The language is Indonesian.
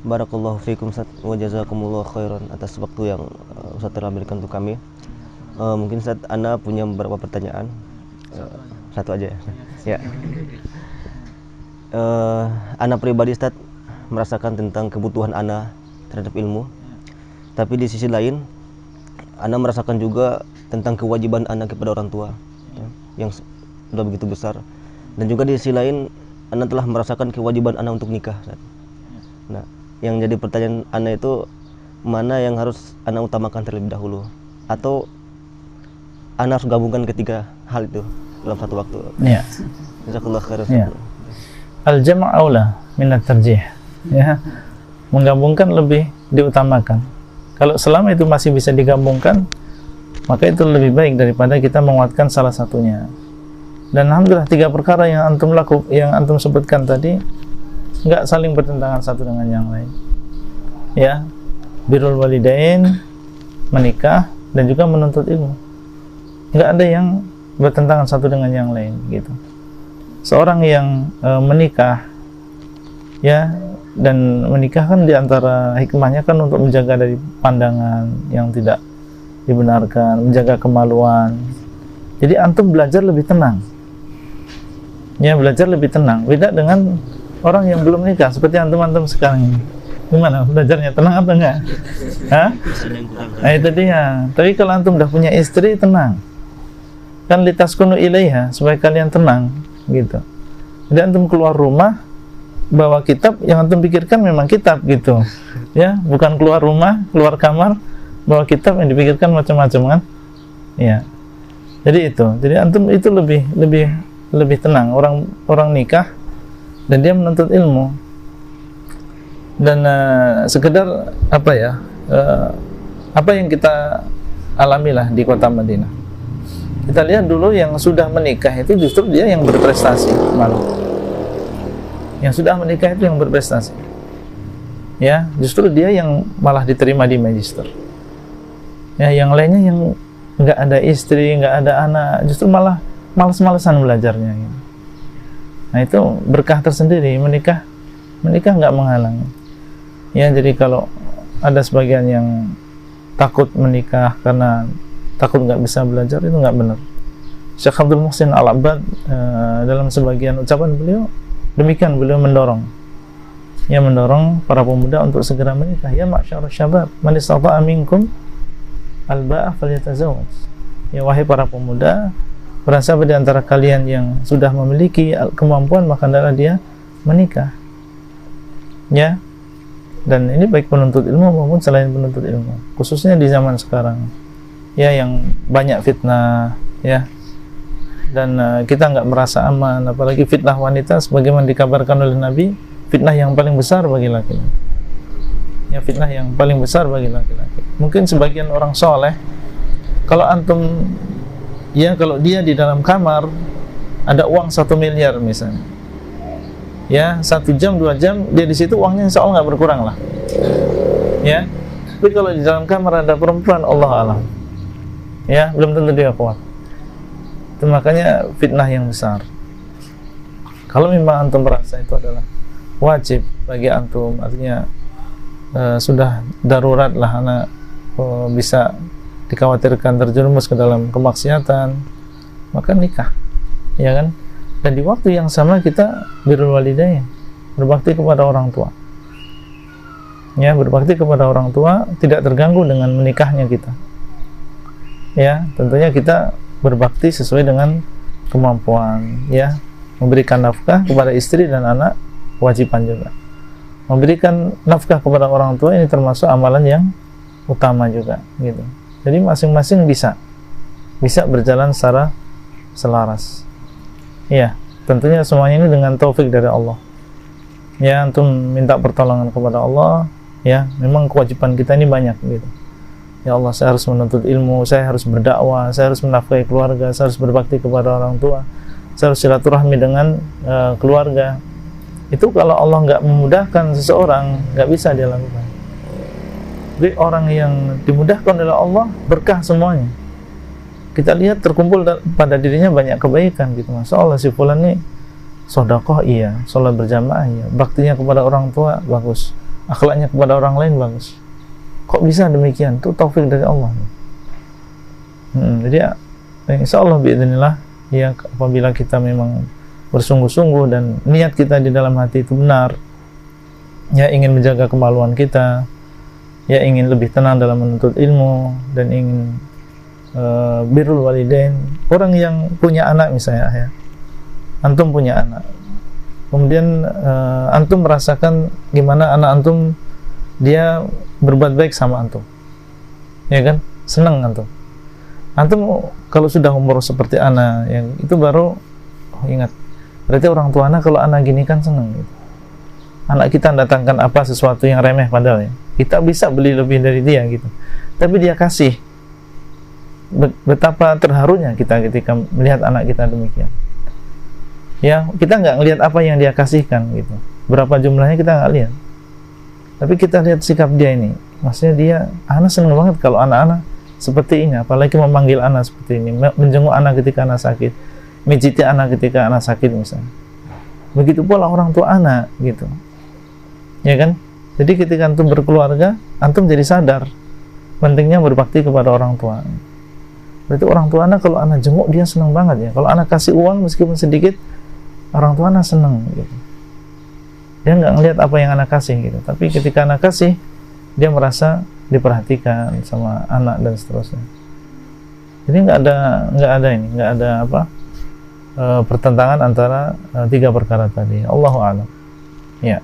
Barakallahu fiikum Ustaz wa jazakumullah khairan atas waktu yang Ustaz telah berikan untuk kami. Mungkin Ustaz Ana punya beberapa pertanyaan. Satu aja ya. Ya. Ana pribadi Ustaz merasakan tentang kebutuhan Ana terhadap ilmu. Tapi di sisi lain Ana merasakan juga tentang kewajiban Ana kepada orang tua yang sudah begitu besar. Dan juga di sisi lain Ana telah merasakan kewajiban Ana untuk nikah Ustaz. Nah, yang jadi pertanyaan Ana itu mana yang harus Ana utamakan terlebih dahulu, atau Ana harus gabungkan ketiga hal itu dalam satu waktu? Ya. Jazakallahu khairan. Ya. Al-jam' aula min at-tarjih. Ya. Menggabungkan lebih diutamakan. Kalau selama itu masih bisa digabungkan, maka itu lebih baik daripada kita menguatkan salah satunya. Dan alhamdulillah 3 perkara yang antum sebutkan tadi nggak saling bertentangan satu dengan yang lain. Ya, birrul walidain, menikah, dan juga menuntut ilmu. Nggak ada yang bertentangan satu dengan yang lain gitu. Seorang yang menikah, ya, dan menikah kan diantara hikmahnya kan untuk menjaga dari pandangan yang tidak dibenarkan, menjaga kemaluan. Jadi antum belajar lebih tenang. Ya, belajar lebih tenang. Beda dengan orang yang belum nikah seperti antum-antum sekarang ini. Gimana belajarnya, tenang apa enggak? Hah? Nah, itu dia. Tapi kalau antum udah punya istri, tenang. Kan litaskunu ilaiha, supaya kalian tenang gitu. Jadi antum keluar rumah bawa kitab, yang antum pikirkan memang kitab gitu. Ya, bukan keluar rumah, keluar kamar bawa kitab yang dipikirkan macam-macam kan? Ya. Jadi itu. Jadi antum itu lebih tenang. Orang nikah dan dia menuntut ilmu, dan sekedar apa ya, apa yang kita alamilah di kota Madinah, kita lihat dulu yang sudah menikah itu justru dia yang berprestasi, malah yang sudah menikah itu yang berprestasi, ya, justru dia yang malah diterima di magister, ya, yang lainnya yang nggak ada istri, nggak ada anak, justru malah malas-malasan belajarnya gitu. Nah, itu berkah tersendiri. Menikah nggak menghalangi. Ya, jadi kalau ada sebagian yang takut menikah karena takut nggak bisa belajar, itu nggak benar. Syekh Abdul Muhsin Al-Abbad dalam sebagian ucapan beliau demikian, beliau mendorong para pemuda untuk segera menikah. Ya ma'syarus syabab, man istata'a minkum al-ba'a falyatazawwaj. Ya, wahai para pemuda, barang siapa di antara kalian yang sudah memiliki kemampuan, maka hendaklah dia menikah. Ya. Dan ini baik penuntut ilmu maupun selain penuntut ilmu, khususnya di zaman sekarang. Ya, yang banyak fitnah, ya. Dan kita nggak merasa aman, apalagi fitnah wanita sebagaimana dikabarkan oleh Nabi, fitnah yang paling besar bagi laki-laki. Ya, fitnah yang paling besar bagi laki-laki. Mungkin sebagian orang soleh, kalau antum, ya, kalau dia di dalam kamar ada uang 1 miliar misalnya, ya, 1 jam 2 jam dia di situ, uangnya insya Allah nggak berkurang lah, ya. Tapi kalau di dalam kamar ada perempuan, Allah alam, ya, belum tentu dia kuat. Itu makanya fitnah yang besar. Kalau memang antum merasa itu adalah wajib bagi antum, artinya sudah darurat lah, anak bisa dikhawatirkan terjerumus ke dalam kemaksiatan, maka nikah, ya kan? Dan di waktu yang sama kita birrul walidain, berbakti kepada orang tua. Ya, berbakti kepada orang tua tidak terganggu dengan menikahnya kita. Ya, tentunya kita berbakti sesuai dengan kemampuan, ya, memberikan nafkah kepada istri dan anak kewajiban juga. Memberikan nafkah kepada orang tua ini termasuk amalan yang utama juga, gitu. Jadi masing-masing bisa berjalan secara selaras. Ya, tentunya semuanya ini dengan taufik dari Allah. Ya, antum minta pertolongan kepada Allah. Ya, memang kewajiban kita ini banyak, gitu. Ya Allah, saya harus menuntut ilmu, saya harus berdakwah, saya harus menafkahi keluarga, saya harus berbakti kepada orang tua, saya harus silaturahmi dengan keluarga. Itu kalau Allah nggak memudahkan seseorang, nggak bisa dia lakukan. Jadi orang yang dimudahkan oleh Allah, berkah semuanya. Kita lihat terkumpul pada dirinya banyak kebaikan, gitu. Masya Allah, si fulan ini sedekah iya, sholat berjamaah iya, baktinya kepada orang tua bagus, akhlaknya kepada orang lain bagus. Kok bisa demikian? Itu taufik dari Allah. Jadi ya, insya Allah biidznillah, ya apabila kita memang bersungguh-sungguh dan niat kita di dalam hati itu benar, ya ingin menjaga kemaluan kita, ya ingin lebih tenang dalam menuntut ilmu, dan ingin birrul walidain. Orang yang punya anak misalnya, ya, antum punya anak, kemudian antum merasakan gimana anak antum dia berbuat baik sama antum, ya kan, senang antum. Antum kalau sudah umur seperti anak, yang itu baru ingat, berarti orang tua anak kalau anak gini kan senang gitu. Anak kita datangkan apa sesuatu yang remeh padahal ya, kita bisa beli lebih dari dia gitu, tapi dia kasih. Betapa terharunya kita ketika melihat anak kita demikian. Ya, kita nggak ngelihat apa yang dia kasihkan gitu, berapa jumlahnya kita nggak lihat, tapi kita lihat sikap dia ini. Maksudnya dia, anak senang banget kalau anak-anak seperti ini, apalagi memanggil anak seperti ini, menjenguk anak ketika anak sakit, mijiti anak ketika anak sakit misalnya. Begitu pula orang tua anak gitu, ya kan? Jadi ketika antum berkeluarga, antum jadi sadar pentingnya berbakti kepada orang tua. Berarti orang tua anak, kalau anak jenguk dia senang banget ya. Kalau anak kasih uang meskipun sedikit, orang tua anak senang gitu. Dia nggak ngelihat apa yang anak kasih gitu, tapi ketika anak kasih, dia merasa diperhatikan sama anak dan seterusnya. Jadi nggak ada pertentangan antara tiga perkara tadi. Allahu a'lam. Ya.